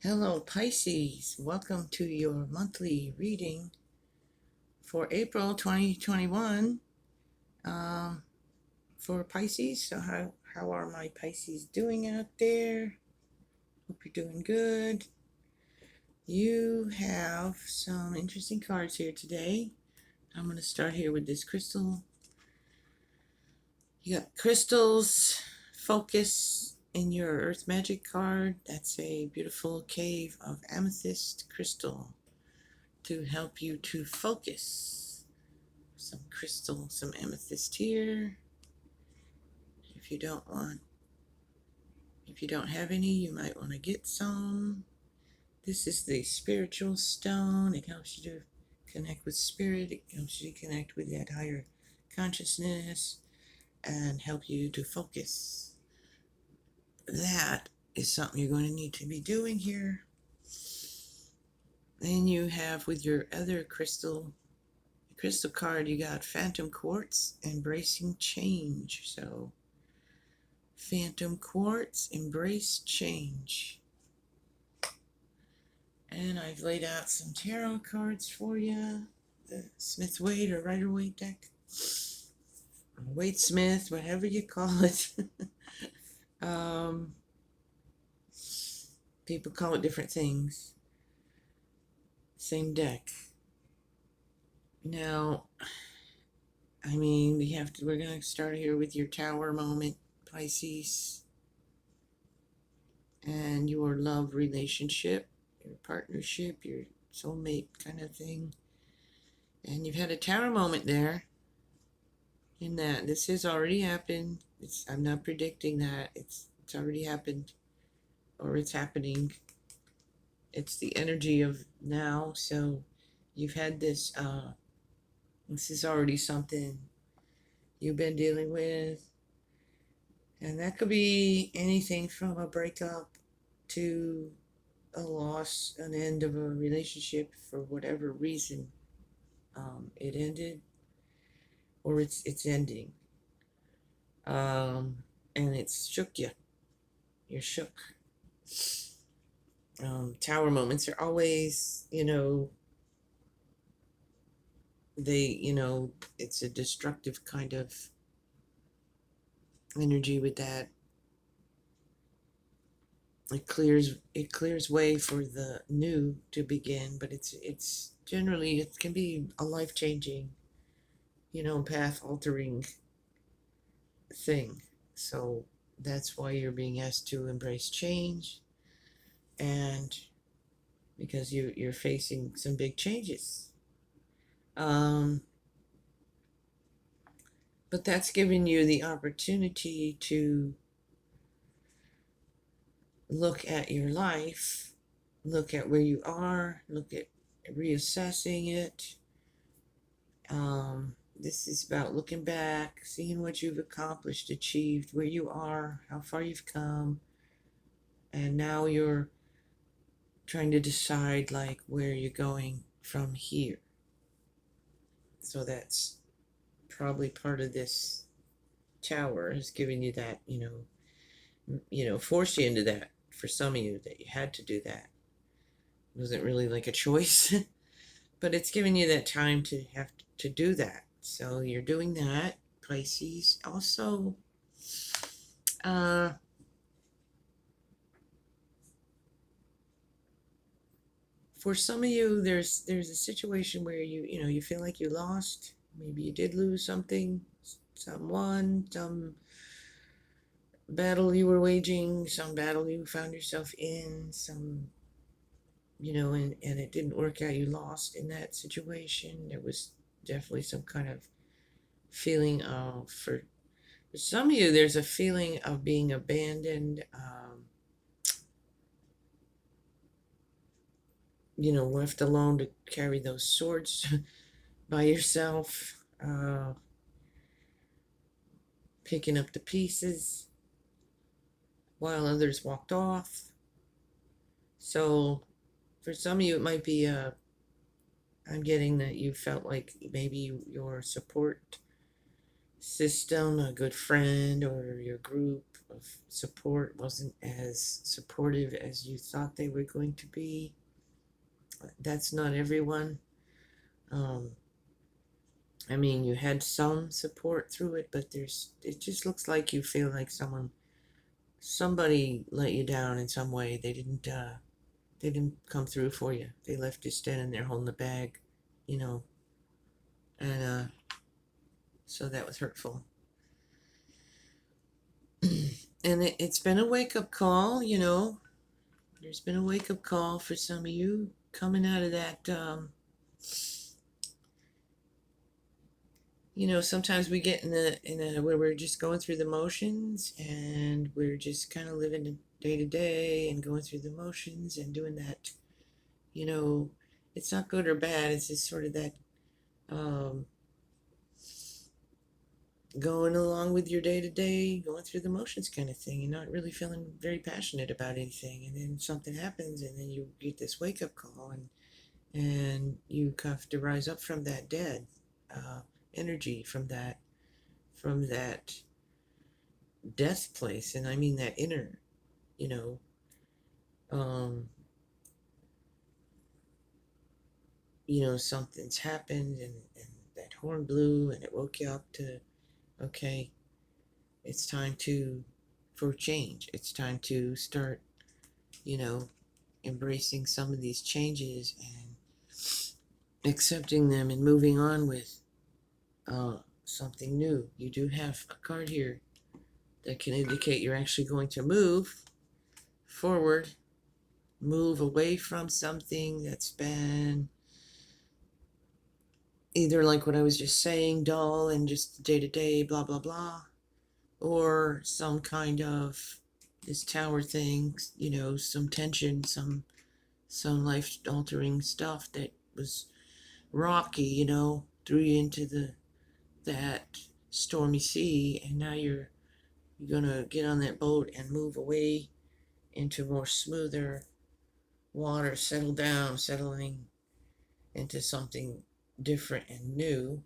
Hello, Pisces. Welcome to your monthly reading for April 2021 um, for Pisces. So, how are my Pisces doing out there? Hope you're doing good. You have some interesting cards here today. I'm going to start here with this crystal. You got crystals, focus in your Earth Magic card. That's a beautiful cave of amethyst crystal to help you to focus. Some crystal, some amethyst here. If you don't have any, you might want to get some. This is the spiritual stone. It helps you to connect with spirit. It helps you to connect with that higher consciousness and help you to focus. That is something you're going to need to be doing here. Then you have with your other crystal card, you got Phantom Quartz, Embracing Change. So Phantom Quartz, Embrace Change. And I've laid out some tarot cards for you. The Smith-Waite or Rider-Waite deck. Waite-Smith, whatever you call it. People call it different things. Same deck. Now, we're going to start here with your Tower moment, Pisces. And your love relationship, your partnership, your soulmate kind of thing. And you've had a Tower moment there. In that this has already happened. I'm not predicting that. It's already happened, or it's happening. It's the energy of now. So you've had this. This is already something you've been dealing with, and that could be anything from a breakup to a loss, an end of a relationship for whatever reason it ended, or it's ending. And it's shook you. You're shook. Tower moments are always, it's a destructive kind of energy with that. It clears way for the new to begin, but it's generally, it can be a life-changing, path-altering thing. So that's why you're being asked to embrace change, and because you're facing some big changes. But that's giving you the opportunity to look at your life, look at where you are, look at reassessing it. This is about looking back, seeing what you've accomplished, achieved, where you are, how far you've come, and now you're trying to decide like where you're going from here. So that's probably part of this tower, is giving you that, force you into that. For some of you, that you had to do that. It wasn't really like a choice, but it's giving you that time to have to do that. So you're doing that, Pisces. Also, for some of you, there's a situation where you feel like you lost. Maybe you did lose something, someone, some battle you were waging, some battle you found yourself in, some, and it didn't work out. You lost in that situation. There was definitely some kind of feeling of, for some of you, there's a feeling of being abandoned, left alone to carry those swords by yourself, picking up the pieces while others walked off. So for some of you, it might be I'm getting that you felt like maybe your support system, a good friend or your group, of support wasn't as supportive as you thought they were going to be. That's not everyone. Um, I mean, you had some support through it, but it just looks like you feel like somebody let you down in some way. They didn't come through for you. They left you standing there holding the bag, you know, and so that was hurtful. And it's been a wake up call, you know. There's been a wake up call for some of you coming out of that. You know, sometimes we get in a where we're just going through the motions, and we're just kind of living day to day and going through the motions and doing that. You know, it's not good or bad. It's just sort of that um, going along with your day to day, going through the motions kind of thing. You're not really feeling very passionate about anything, and then something happens, and then you get this wake up call, and you have to rise up from that dead energy, from that death place, and I mean that inner, you know, um, something's happened, and that horn blew, and it woke you up to, okay, it's time for change. It's time to start, you know, embracing some of these changes and accepting them and moving on with something new. You do have a card here that can indicate you're actually going to move forward, move away from something that's been either like what I was just saying, dull and just day to day, blah, blah, blah, or some kind of this tower thing, some tension, some life altering stuff that was rocky, threw you into that stormy sea, and now you're gonna get on that boat and move away into more smoother water, settling into something different and new.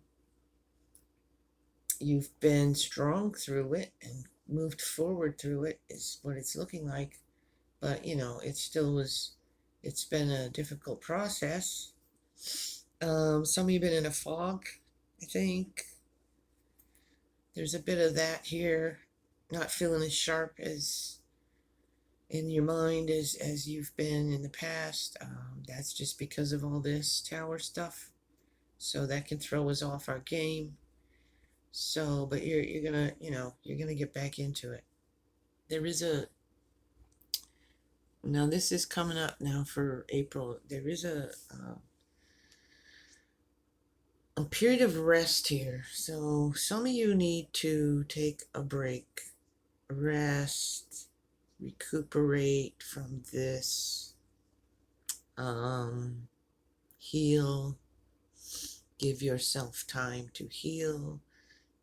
You've been strong through it and moved forward through it, is what it's looking like. But it's been a difficult process. Some of you have been in a fog, I think. There's a bit of that here, not feeling as sharp as in your mind as you've been in the past. That's just because of all this tower stuff. So that can throw us off our game. So, but you're gonna you're gonna get back into it. There is a Now this is coming up now for April. There is a period of rest here. So some of you need to take a break, rest, recuperate from this, heal, give yourself time to heal,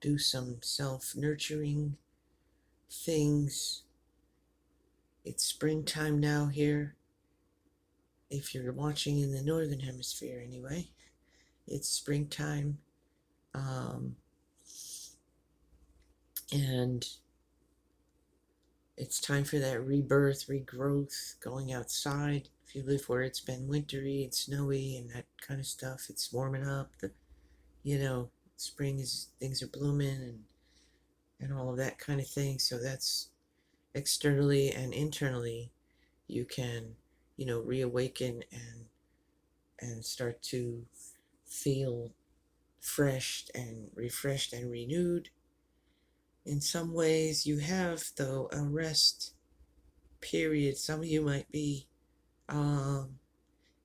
do some self-nurturing things. It's springtime now here. If you're watching in the northern hemisphere anyway, it's springtime. And it's time for that rebirth, regrowth, going outside. If you live where it's been wintry and snowy and that kind of stuff, it's warming up. Spring is, things are blooming and all of that kind of thing. So that's externally and internally, you can, reawaken and start to feel refreshed and renewed. In some ways, you have, though, a rest period. Some of you might be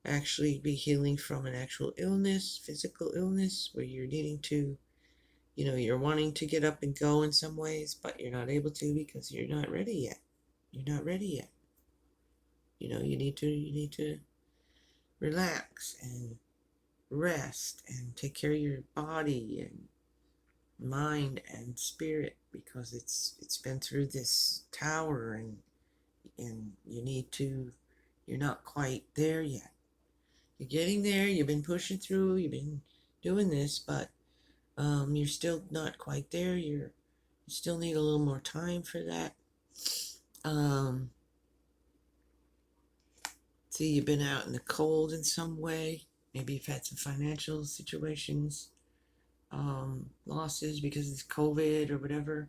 actually be healing from an actual illness, physical illness, where you're needing to, you're wanting to get up and go in some ways, but you're not able to because you're not ready yet. You're not ready yet. You need to relax and rest and take care of your body and mind and spirit, because it's been through this tower, and you're not quite there yet. You're getting there. You've been pushing through. You've been doing this, but you're still not quite there. You still need a little more time for that. See, you've been out in the cold in some way. Maybe you've had some financial situations, losses because of COVID or whatever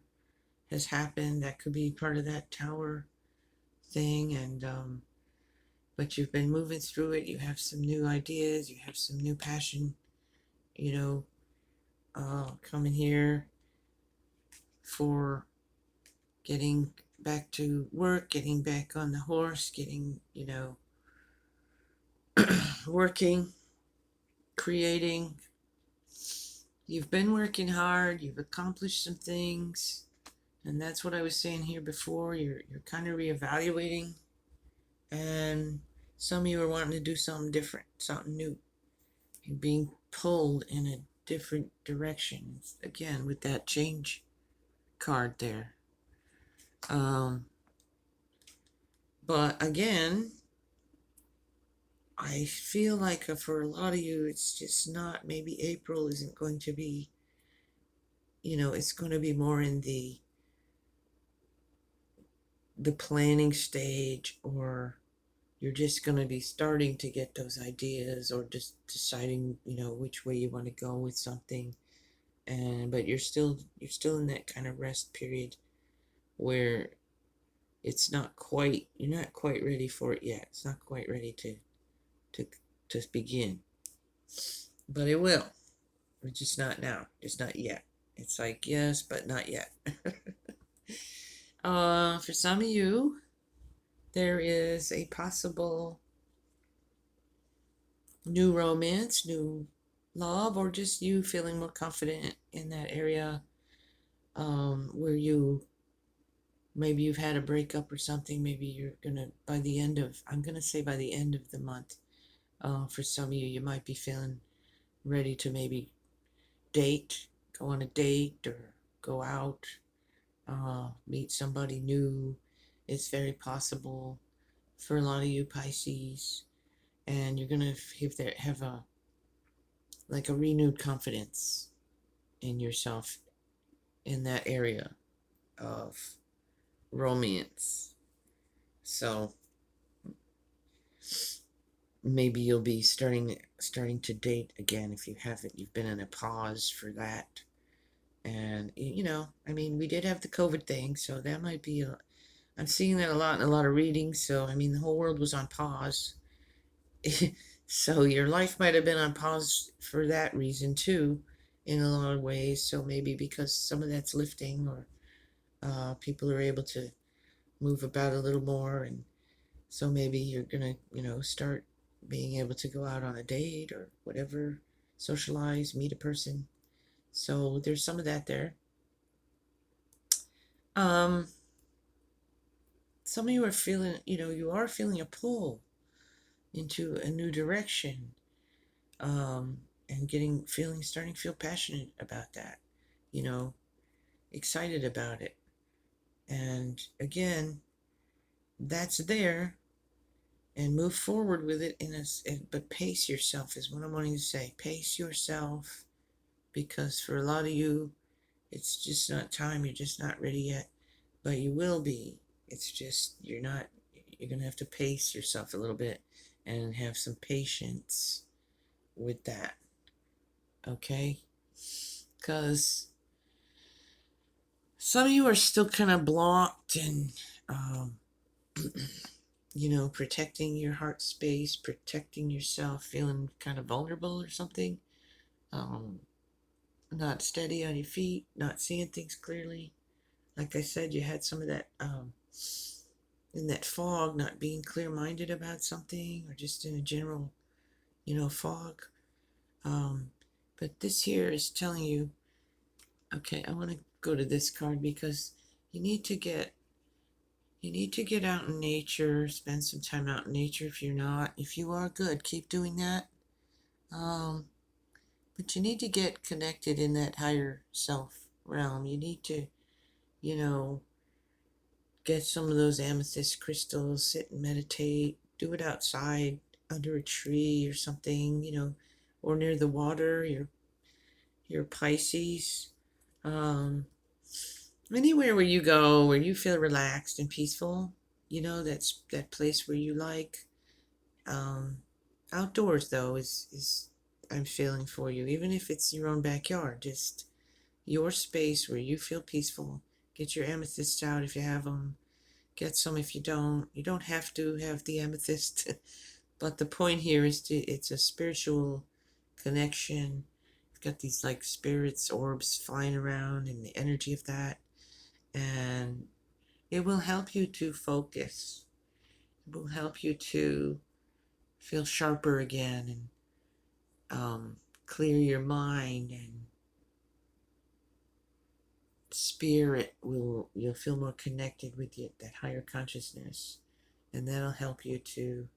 has happened. That could be part of that tower thing. And but you've been moving through it. You have some new ideas. You have some new passion. You know, coming here for getting back to work, getting back on the horse, getting, working, creating. You've been working hard, you've accomplished some things, and that's what I was saying here before. You're kind of reevaluating, and some of you are wanting to do something different, something new. You're being pulled in a different direction. Again, with that change card there. But again, I feel like for a lot of you, it's just not, maybe April isn't going to be, it's going to be more in the planning stage, or you're just going to be starting to get those ideas, or just deciding, which way you want to go with something. But you're still in that kind of rest period where you're not quite ready for it yet. It's not quite ready to to begin. But it will. It's just not now. Just not yet. It's like, yes, but not yet. For some of you, there is a possible new romance, new love, or just you feeling more confident in that area, where maybe you've had a breakup or something. Maybe you're gonna, I'm gonna say by the end of the month, for some of you, you might be feeling ready to maybe go on a date, or go out, meet somebody new. It's very possible for a lot of you Pisces, and you're gonna have a renewed confidence in yourself in that area of romance. So maybe you'll be starting to date again. If you haven't, you've been in a pause for that. And I mean, we did have the COVID thing, so that might be I'm seeing that a lot in a lot of readings. So I mean, the whole world was on pause. So your life might have been on pause for that reason too, in a lot of ways. So maybe because some of that's lifting, or people are able to move about a little more, and so maybe you're gonna, start being able to go out on a date or whatever, socialize, meet a person. So there's some of that there. Um, some of you are feeling, you are feeling a pull into a new direction, and starting to feel passionate about that, you know, excited about it. And again, that's there, and move forward with it but pace yourself is what I'm wanting to say. Pace yourself, because for a lot of you, it's just not time. You're just not ready yet, but you will be. It's just, you're going to have to pace yourself a little bit and have some patience with that. Okay? Because some of you are still kind of blocked and, protecting your heart space, protecting yourself, feeling kind of vulnerable or something. Not steady on your feet, not seeing things clearly. Like I said, you had some of that, in that fog, not being clear-minded about something, or just in a general, fog. But this here is telling you, okay, I want to go to this card, because you need to get out in nature, spend some time out in nature. If you are, good, keep doing that. But you need to get connected in that higher self realm. You need to, you know, get some of those amethyst crystals, sit and meditate, do it outside under a tree or something, or near the water. Your Pisces. Um, Anywhere where you go, where you feel relaxed and peaceful, that's that place where you like. Um, Outdoors though is I'm feeling for you, even if it's your own backyard, just your space where you feel peaceful. Get your amethysts out if you have them. Get some if you don't. You don't have to have the amethyst, but the point here is it's a spiritual connection. You've got these like spirits, orbs flying around, and the energy of that, and it will help you to focus. It will help you to feel sharper again and clear your mind, and spirit will you'll feel more connected with that higher consciousness, and that'll help you to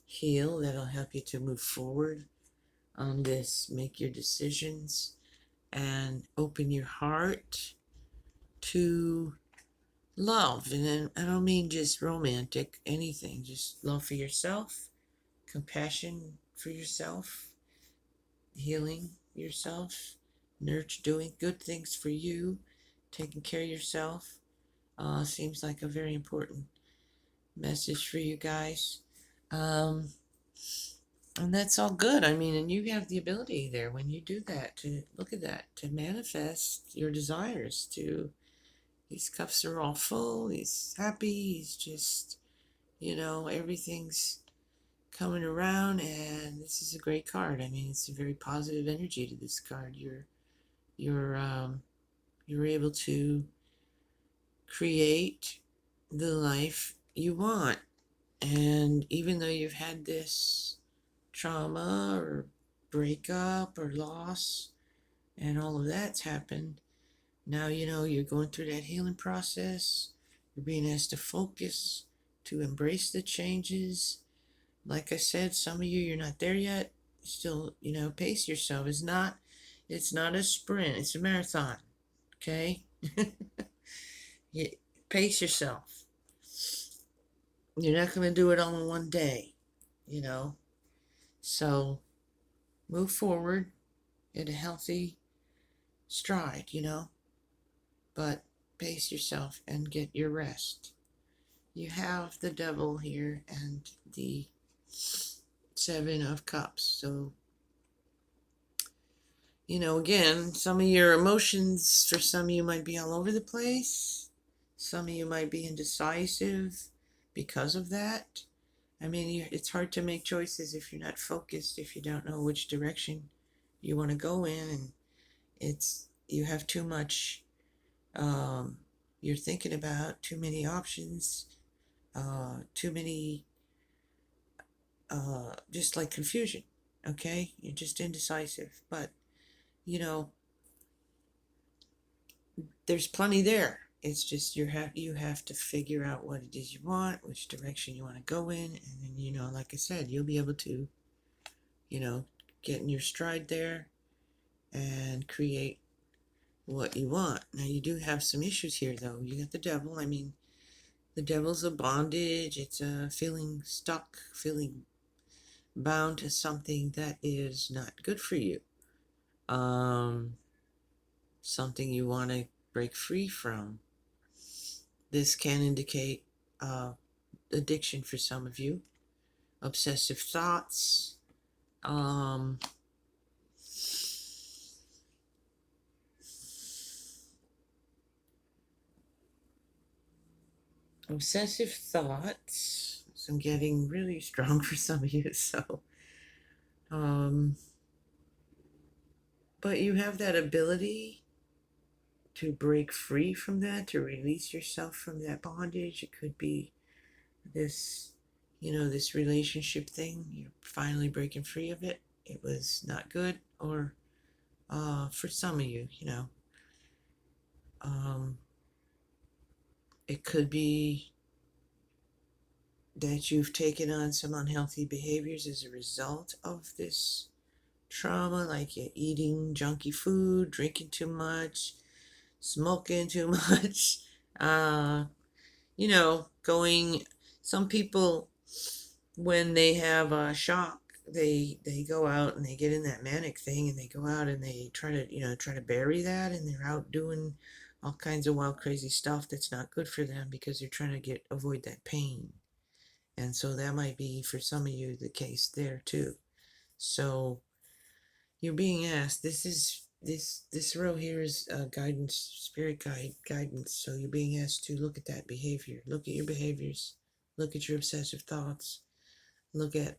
heal. That'll help you to move forward on this. Make your decisions and open your heart to love. And then I don't mean just romantic, anything, just love for yourself, compassion for yourself, healing yourself, nurture, doing good things for you, taking care of yourself. Seems like a very important message for you guys. Um, and that's all good. I mean, and you have the ability there when you do that to look at that, to manifest your desires, to these cups are all full, he's happy, he's just, everything's coming around, and this is a great card. I mean, it's a very positive energy to this card. You're able to create the life you want. And even though you've had this trauma or breakup or loss and all of that's happened, now you're going through that healing process. You're being asked to focus, to embrace the changes. Like I said, some of you're not there yet. Still, pace yourself. It's not a sprint, it's a marathon. Okay? You pace yourself. You're not going to do it all in one day, you know. So move forward at a healthy stride, but pace yourself and get your rest. You have the devil here and the Seven of Cups. So, again, some of your emotions for some of you might be all over the place. Some of you might be indecisive because of that. I mean, it's hard to make choices if you're not focused, if you don't know which direction you want to go in, and you have too much. You're thinking about too many options, too many, just like confusion. Okay, you're just indecisive, but you know there's plenty there. It's just you have to figure out what it is you want, which direction you want to go in, and then like I said, you'll be able to get in your stride there and create what you want. Now you do have some issues here though. You got the devil. I mean, the devil's a bondage. It's a feeling stuck, feeling bound to something that is not good for you. Something you want to break free from. This can indicate addiction for some of you, obsessive thoughts, obsessive thoughts. So I'm getting really strong for some of you. So, but you have that ability to break free from that, to release yourself from that bondage. It could be this, this relationship thing. You're finally breaking free of it. It was not good, or for some of you, it could be that you've taken on some unhealthy behaviors as a result of this trauma, like you're eating junky food, drinking too much, smoking too much, going. Some people, when they have a shock, they go out and they get in that manic thing, and they go out and they try to bury that, and they're out doing all kinds of wild, crazy stuff that's not good for them because they're trying to avoid that pain. And so that might be for some of you the case there too. So you're being asked. This row here is guidance, spirit guidance. So you're being asked to look at that behavior, look at your behaviors, look at your obsessive thoughts, look at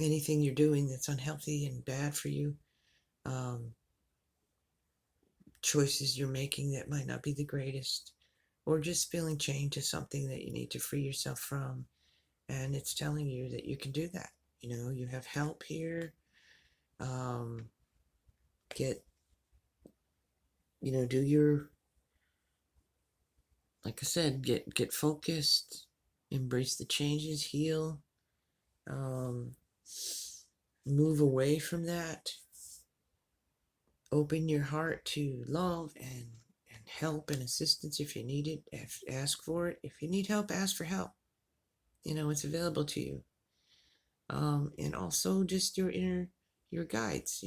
anything you're doing that's unhealthy and bad for you, um, choices you're making that might not be the greatest, or just feeling chained to something that you need to free yourself from. And it's telling you that you can do that. You have help here. Um, get, do your, like I said, get focused, embrace the changes, heal, um, move away from that, open your heart to love and help and assistance if you need it. Ask for it. If you need help, ask for help. It's available to you. And also just your guides.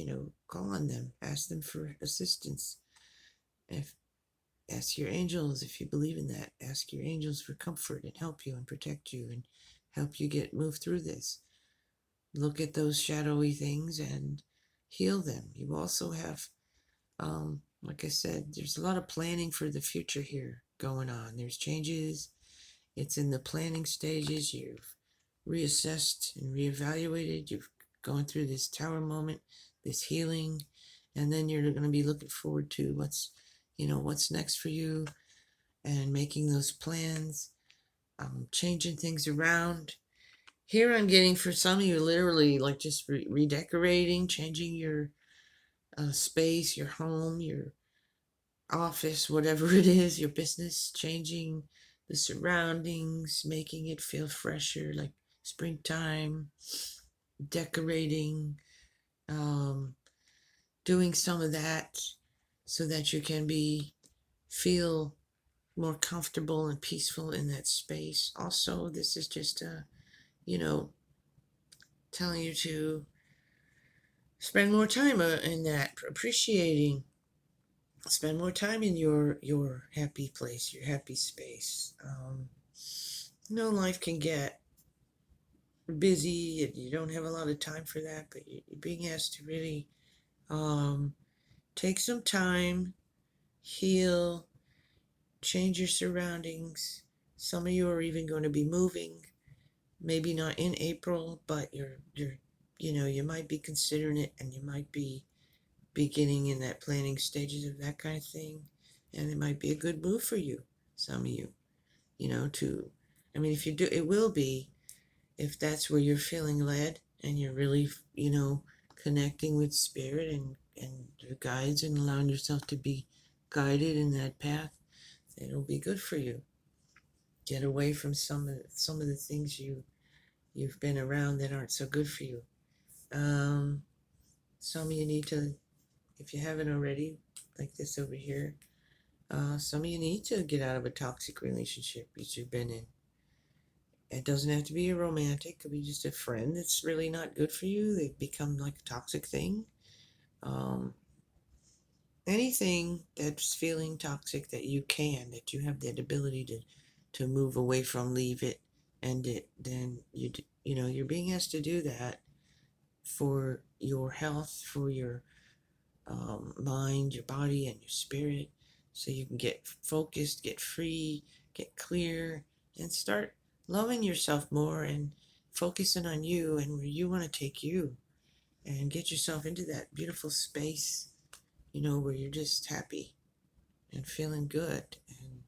Call on them, ask them for assistance. If Ask your angels if you believe in that. Ask your angels for comfort and help you and protect you and help you move through this. Look at those shadowy things and heal them. You also have, like I said, there's a lot of planning for the future here going on. There's changes. It's in the planning stages. You've reassessed and reevaluated. You've gone through this tower moment, this healing, and then you're going to be looking forward to what's next for you and making those plans, changing things around. Here I'm getting for some of you literally like just redecorating, changing your space, your home, your office, whatever it is, your business, changing the surroundings, making it feel fresher, like springtime, decorating, um, doing some of that so that you can feel more comfortable and peaceful in that space. Also, this is just you know, telling you to spend more time in that, appreciating. Spend more time in your happy place, your happy space. Life can get busy and you don't have a lot of time for that, but you're being asked to really take some time, heal, change your surroundings. Some of you are even going to be moving, maybe not in April, but you might be considering it, and you might be beginning in that planning stages of that kind of thing, and it might be a good move for you. Some of you, if you do, it will be, if that's where you're feeling led and you're really, connecting with spirit and your guides and allowing yourself to be guided in that path. It'll be good for you. Get away from some of the things you've been around that aren't so good for you. Some of you need to, if you haven't already, like this over here, some of you need to get out of a toxic relationship that you've been in. It doesn't have to be a romantic. It could be just a friend that's really not good for you. They've become like a toxic thing. Anything that's feeling toxic that you have that ability to move away from, leave it, end it, then you're being asked to do that for your health, for your mind, your body, and your spirit, so you can get focused, get free, get clear, and start loving yourself more and focusing on you and where you want to take you, and get yourself into that beautiful space, where you're just happy and feeling good and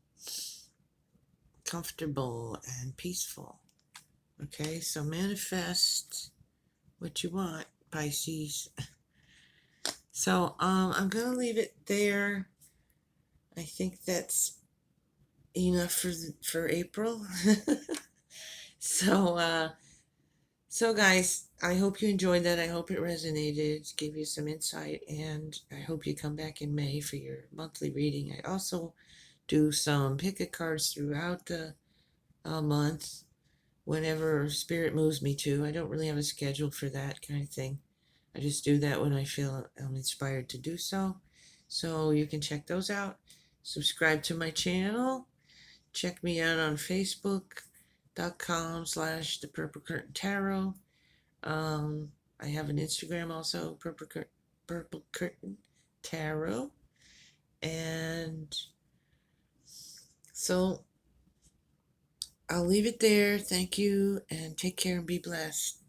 comfortable and peaceful. Okay, so manifest what you want, Pisces. So I'm gonna leave it there. I think that's enough for April. So so guys, I hope you enjoyed that. I hope it resonated, gave you some insight, and I hope you come back in May for your monthly reading. I also do some pick-a cards throughout the month, whenever spirit moves me to. I don't really have a schedule for that kind of thing. I just do that when I feel I'm inspired to do so. So you can check those out. Subscribe to my channel. Check me out on Facebook.com/The Purple Curtain Tarot. I have an Instagram also, Purple Curtain Tarot. And so I'll leave it there. Thank you and take care and be blessed.